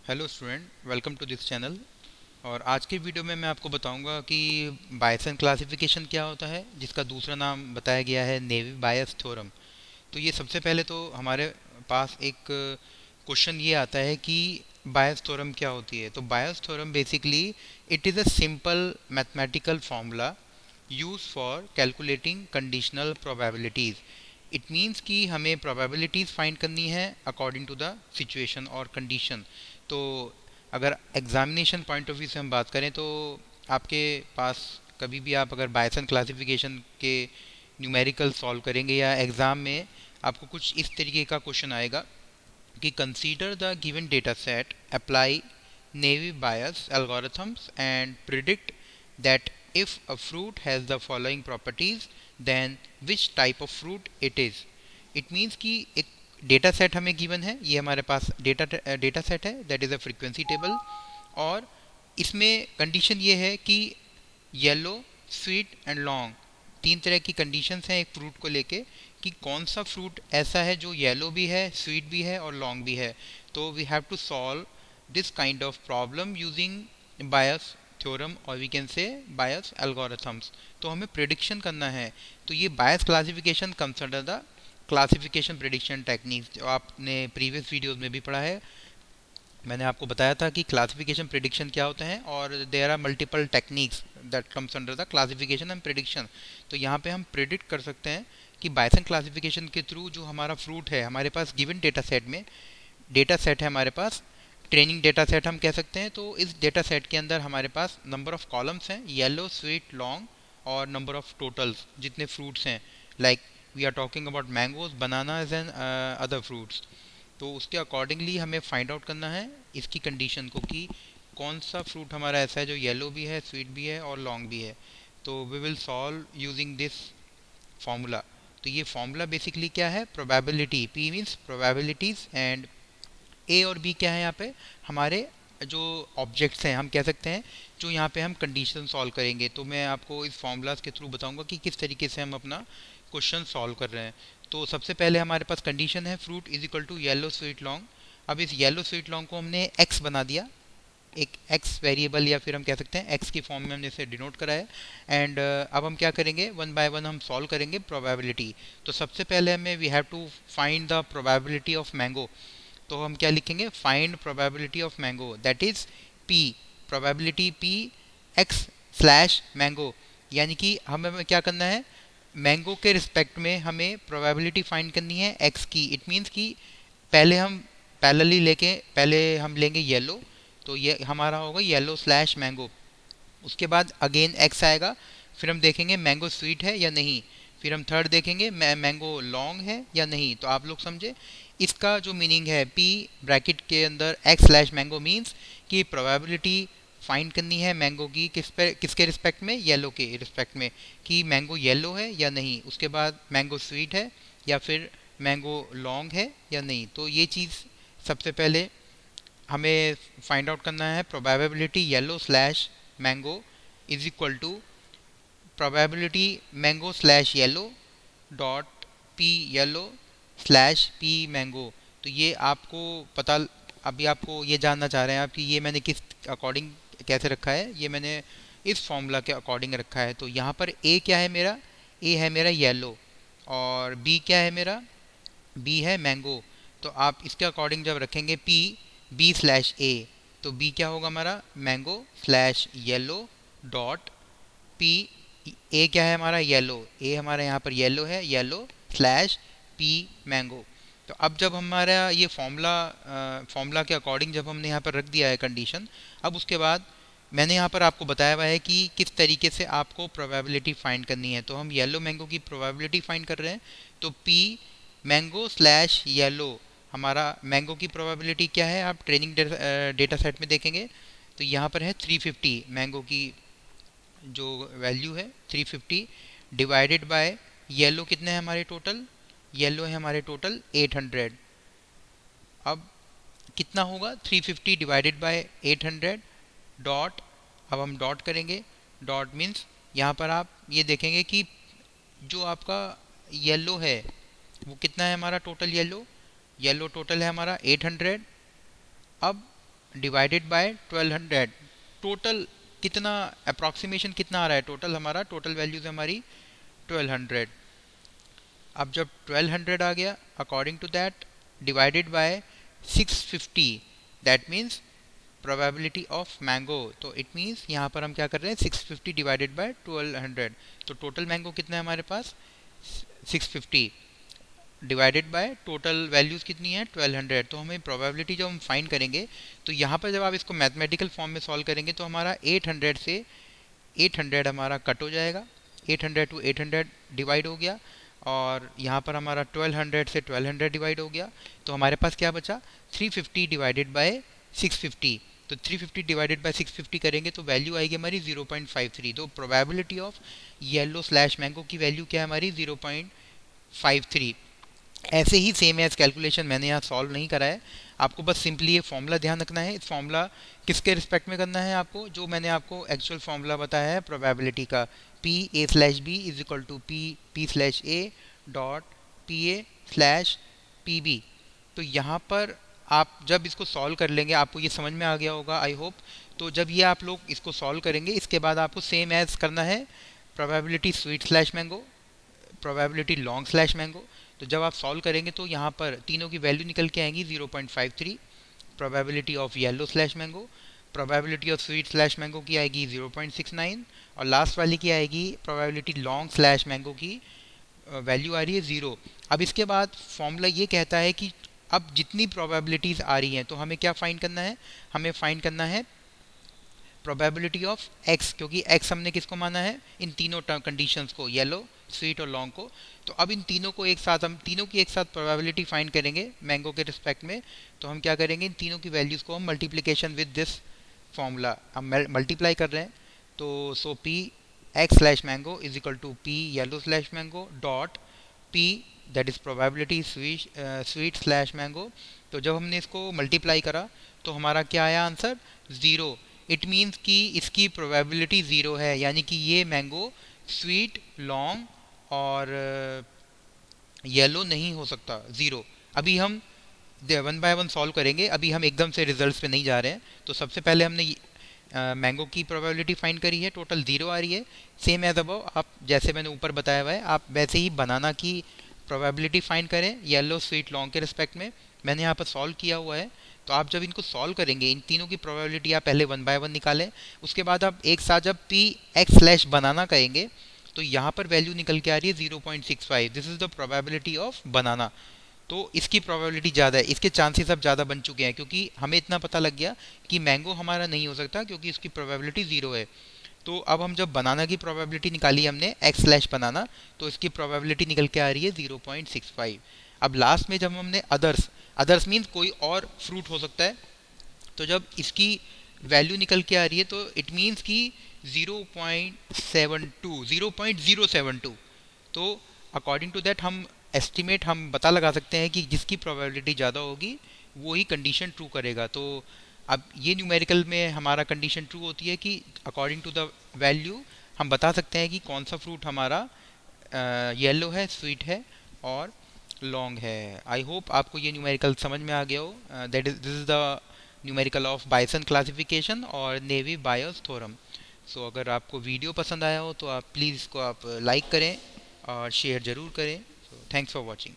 Hello student, welcome to this channel. और आज के वीडियो में मैं आपको बताऊंगा कि बायसन क्लासिफिकेशन क्या होता है, जिसका दूसरा नाम बताया गया है नेवी बायस थ्योरम। तो ये सबसे पहले तो हमारे पास एक क्वेश्चन ये आता है कि बायस थ्योरम क्या होती है। तो Bayes theorem basically it is a simple mathematical formula use for calculating conditional probabilities. It means कि हमें प्रोबेबिलिटीज़ फाइंड करनी है अकॉर्डिंग टू द सिचुएशन और कंडीशन। तो अगर एग्जामिनेशन पॉइंट ऑफ व्यू से हम बात करें तो आपके पास कभी भी आप अगर बायसन क्लासिफिकेशन के न्यूमेरिकल सॉल्व करेंगे या एग्ज़ाम में आपको कुछ इस तरीके का क्वेश्चन आएगा कि consider the given data set, apply navy bias algorithms and predict that if a fruit has the following properties then which type of fruit it is। it means कि एक डेटा सेट हमें given है, ये हमारे पास data set है, that is a frequency table. और इसमें condition ये है कि येलो, स्वीट एंड लॉन्ग, तीन तरह की कंडीशंस हैं एक फ्रूट को लेके कि कौन सा फ्रूट ऐसा है जो येलो भी है, स्वीट भी है और लॉन्ग भी है। तो we have to solve this kind of problem using Bayes theorem और we can say Bayes algorithms. तो हमें प्रिडिक्शन करना है। तो ये Bayes classification comes under the classification prediction techniques, जो आपने प्रीवियस वीडियोस में भी पढ़ा है। मैंने आपको बताया था कि क्लासिफिकेशन प्रिडिक्शन क्या होता है और there are multiple techniques that comes under the classification and prediction. तो यहाँ पे हम प्रिडिक्ट कर सकते हैं कि बायसन क्लासिफिकेशन के थ्रू जो हमारा फ्रूट है हमारे पास गिवन डेटा सेट में, डेटा सेट है हमारे पास, ट्रेनिंग डेटा सेट हम कह सकते हैं। तो इस डेटा सेट के अंदर हमारे पास नंबर ऑफ कॉलम्स हैं, येलो, स्वीट, लॉन्ग, और नंबर ऑफ टोटल्स जितने फ्रूट्स हैं, like we are talking about mangoes, bananas and other fruits. तो उसके अकॉर्डिंगली हमें फाइंड आउट करना है इसकी कंडीशन को कि कौन सा फ्रूट हमारा ऐसा है जो येलो भी है, स्वीट भी है और लॉन्ग भी है। तो we will solve using this formula. तो ये फार्मूला बेसिकली क्या है, probability, P means probabilities and A और बी क्या है यहाँ पे हमारे जो ऑब्जेक्ट्स हैं, हम कह सकते हैं जो यहाँ पे हम कंडीशन सॉल्व करेंगे। तो मैं आपको इस फार्मूलाज के थ्रू बताऊंगा कि किस तरीके से हम अपना क्वेश्चन सॉल्व कर रहे हैं। तो सबसे पहले हमारे पास कंडीशन है fruit is equal to yellow, sweet, long. अब इस येलो, स्वीट, लॉन्ग को हमने एक्स बना दिया, एक एक्स वेरिएबल या फिर हम कह सकते हैं एक्स की फॉर्म में हमने इसे डिनोट करा है। एंड अब हम क्या करेंगे, वन बाय वन हम सॉल्व करेंगे प्रोबेबिलिटी। तो सबसे पहले हमें we have to find the probability of mango. तो हम क्या लिखेंगे, find probability of mango, that is P, probability P X slash mango. यानी कि हमें क्या करना है, मैंगो के रिस्पेक्ट में हमें प्रोबेबिलिटी फाइंड करनी है एक्स की। इट मीन्स कि पहले हम पैरेलली लेके पहले हम लेंगे येलो, तो ये हमारा होगा येलो स्लैश मैंगो। उसके बाद अगेन एक्स आएगा, फिर हम देखेंगे मैंगो स्वीट है या नहीं, फिर हम थर्ड देखेंगे मैंगो लॉन्ग है या नहीं। तो आप लोग समझे इसका जो मीनिंग है, पी ब्रैकेट के अंदर एक्स स्लैश मैंगो मीन्स कि प्रोबेबिलिटी फाइंड करनी है मैंगो की किसके रिस्पेक्ट में, येलो के रिस्पेक्ट में, कि मैंगो येलो है या नहीं। उसके बाद मैंगो स्वीट है या फिर मैंगो लॉन्ग है या नहीं। तो ये चीज़ सबसे पहले हमें फाइंड आउट करना है। Probability yellow slash mango is equal to probability mango slash yellow dot P yellow slash P mango. तो ये आपको पता, अभी आपको ये जानना चाह रहे हैं आप कि ये मैंने किस अकॉर्डिंग कैसे रखा है, ये मैंने इस फॉर्मूला के अकॉर्डिंग रखा है। तो यहाँ पर ए क्या है मेरा, ए है मेरा येलो, और बी क्या है मेरा, बी है मैंगो। तो आप इसके अकॉर्डिंग जब रखेंगे पी बी स्लैश ए, तो बी क्या होगा हमारा, mango slash yellow dot P, A क्या है हमारा, येलो, ए हमारा यहाँ पर येलो है, येलो स्लैश पी मैंगो। तो अब जब हमारा ये फॉर्मूला के अकॉर्डिंग जब हमने यहाँ पर रख दिया है कंडीशन, अब उसके बाद मैंने यहाँ पर आपको बताया हुआ है कि किस तरीके से आपको प्रोबेबिलिटी फाइंड करनी है। तो हम येलो मैंगो की प्रोबेबिलिटी फाइंड कर रहे हैं। तो पी मैंगो स्लैश येलो, हमारा मैंगो की प्रोबेबिलिटी क्या है, आप ट्रेनिंग डेटा सेट में देखेंगे तो यहाँ पर है 350, मैंगो की जो वैल्यू है 350 डिवाइडेड बाय येलो कितने हैं हमारे टोटल, येलो है हमारे टोटल 800। अब कितना होगा 350 डिवाइडेड बाय 800 डॉट, अब हम डॉट करेंगे, डॉट मीन्स यहाँ पर आप ये देखेंगे कि जो आपका येलो है वो कितना है हमारा टोटल, येलो टोटल है हमारा 800। अब डिवाइडेड बाय 1200। टोटल कितना, अप्रॉक्सीमेशन कितना आ रहा है, टोटल हमारा टोटल वैल्यूज हमारी 1200। अब जब 1200 आ गया, according to that divided by 650, that means probability of mango. तो इट मीन्स यहाँ पर हम क्या कर रहे हैं, 650 डिवाइडेड बाय 1200। तो टोटल मैंगो कितना है हमारे पास, 650 डिवाइडेड बाय टोटल वैल्यूज़ कितनी है 1200। तो हमें प्रोबेबिलिटी जब हम फाइंड करेंगे, तो यहाँ पर जब आप इसको मैथमेटिकल फॉर्म में सॉल्व करेंगे तो हमारा 800 से 800 हमारा कट हो जाएगा, 800 टू 800 डिवाइड हो गया, और यहाँ पर हमारा 1200 से 1200 डिवाइड हो गया। तो हमारे पास क्या बचा, 350 डिवाइडेड बाय 650। तो 350 डिवाइडेड बाय 650 करेंगे तो वैल्यू आएगी हमारी 0.53। तो probability of yellow slash mango की वैल्यू क्या है हमारी, 0.53। ऐसे ही सेम एज कैलकुलेशन मैंने यहाँ सॉल्व नहीं करा है, आपको बस सिंपली ये फॉर्मूला ध्यान रखना है। इस फॉर्मूला किसके रिस्पेक्ट में करना है आपको, जो मैंने आपको एक्चुअल फॉर्मूला बताया है प्रोबेबिलिटी का, P A slash B is equal to P slash A dot P A slash P B. तो यहाँ पर आप जब इसको सॉल्व कर लेंगे, आपको ये समझ में आ गया होगा आई होप। तो जब ये आप लोग इसको सॉल्व करेंगे, इसके बाद आपको सेम एज करना है probability sweet slash mango, probability long slash mango. तो जब आप सॉल्व करेंगे तो यहाँ पर तीनों की वैल्यू निकल के आएंगी, 0.53 probability of yellow slash mango, probability of sweet slash mango की आएगी 0.69, और लास्ट वाली की आएगी प्रोबेबिलिटी लॉन्ग स्लैश मैंगो की वैल्यू आ रही है 0। अब इसके बाद फॉर्मूला ये कहता है कि अब जितनी प्रोबेबिलिटीज़ आ रही हैं तो हमें क्या फाइंड करना है, हमें फाइंड करना है प्रोबेबिलिटी ऑफ x, क्योंकि x हमने किसको माना है, इन तीनों कंडीशंस को, येलो स्वीट और लॉन्ग को। तो अब इन तीनों को एक साथ, हम तीनों की एक साथ प्रोबेबिलिटी फाइंड करेंगे मैंगो के रिस्पेक्ट में। तो हम क्या करेंगे, इन तीनों की वैल्यूज़ को हम मल्टीप्लिकेशन विद दिस फॉर्मूला हम मल्टीप्लाई कर रहे हैं। तो so P X slash mango is equal to P yellow slash mango dot P that is probability sweet slash mango. तो जब हमने इसको मल्टीप्लाई करा तो हमारा क्या आया आंसर, 0। इट मीन्स कि इसकी प्रोबेबिलिटी 0 है, यानी कि ये मैंगो स्वीट लॉन्ग और येलो नहीं हो सकता, 0। अभी हम वन बाय वन सॉल्व करेंगे, अभी हम एकदम से रिजल्ट्स पे नहीं जा रहे हैं। तो सबसे पहले हमने मैंगो की प्रोबेबिलिटी फाइंड करी है, टोटल 0 आ रही है। सेम एज अबव, आप जैसे मैंने ऊपर बताया हुआ है, आप वैसे ही बनाना की प्रोबेबिलिटी फाइंड करें येलो स्वीट लॉन्ग के रिस्पेक्ट में। मैंने यहाँ पर सॉल्व किया हुआ है। तो आप जब इनको सॉल्व करेंगे, इन तीनों की प्रोबेबिलिटी आप पहले वन बाय वन निकालें, उसके बाद आप एक साथ जब पी एक्स स्लैश बनाना कहेंगे तो यहाँ पर वैल्यू निकल के आ रही है 0.65। This is the probability of बनाना। तो इसकी प्रोबेबिलिटी ज़्यादा है, इसके चांसेस अब ज़्यादा बन चुके हैं, क्योंकि हमें इतना पता लग गया कि मैंगो हमारा नहीं हो सकता क्योंकि इसकी प्रोबेबिलिटी 0 है। तो अब हम जब बनाना की प्रोबेबिलिटी निकाली हमने एक्स स्लैश बनाना, तो इसकी प्रोबेबिलिटी निकल के आ रही है 0.65। अब लास्ट में जब हमने अदर्स मीन्स कोई और फ्रूट हो सकता है, तो जब इसकी वैल्यू निकल के आ रही है तो इट मीन्स कि 0.072। तो अकॉर्डिंग टू दैट हम एस्टिमेट, हम पता लगा सकते हैं कि जिसकी प्रोबेबिलिटी ज़्यादा होगी वो ही कंडीशन ट्रू करेगा। तो अब ये न्यूमेरिकल में हमारा कंडीशन ट्रू होती है कि अकॉर्डिंग टू द वैल्यू हम बता सकते हैं कि कौन सा फ्रूट हमारा येलो है, स्वीट है और लॉन्ग है। आई होप आपको ये न्यूमेरिकल समझ में आ गया हो। That is this is the numerical of bison classification और नेवी बायस थ्योरम। सो अगर आपको वीडियो पसंद आया हो तो आप प्लीज़ इसको आप लाइक करें और शेयर ज़रूर करें। So thanks for watching.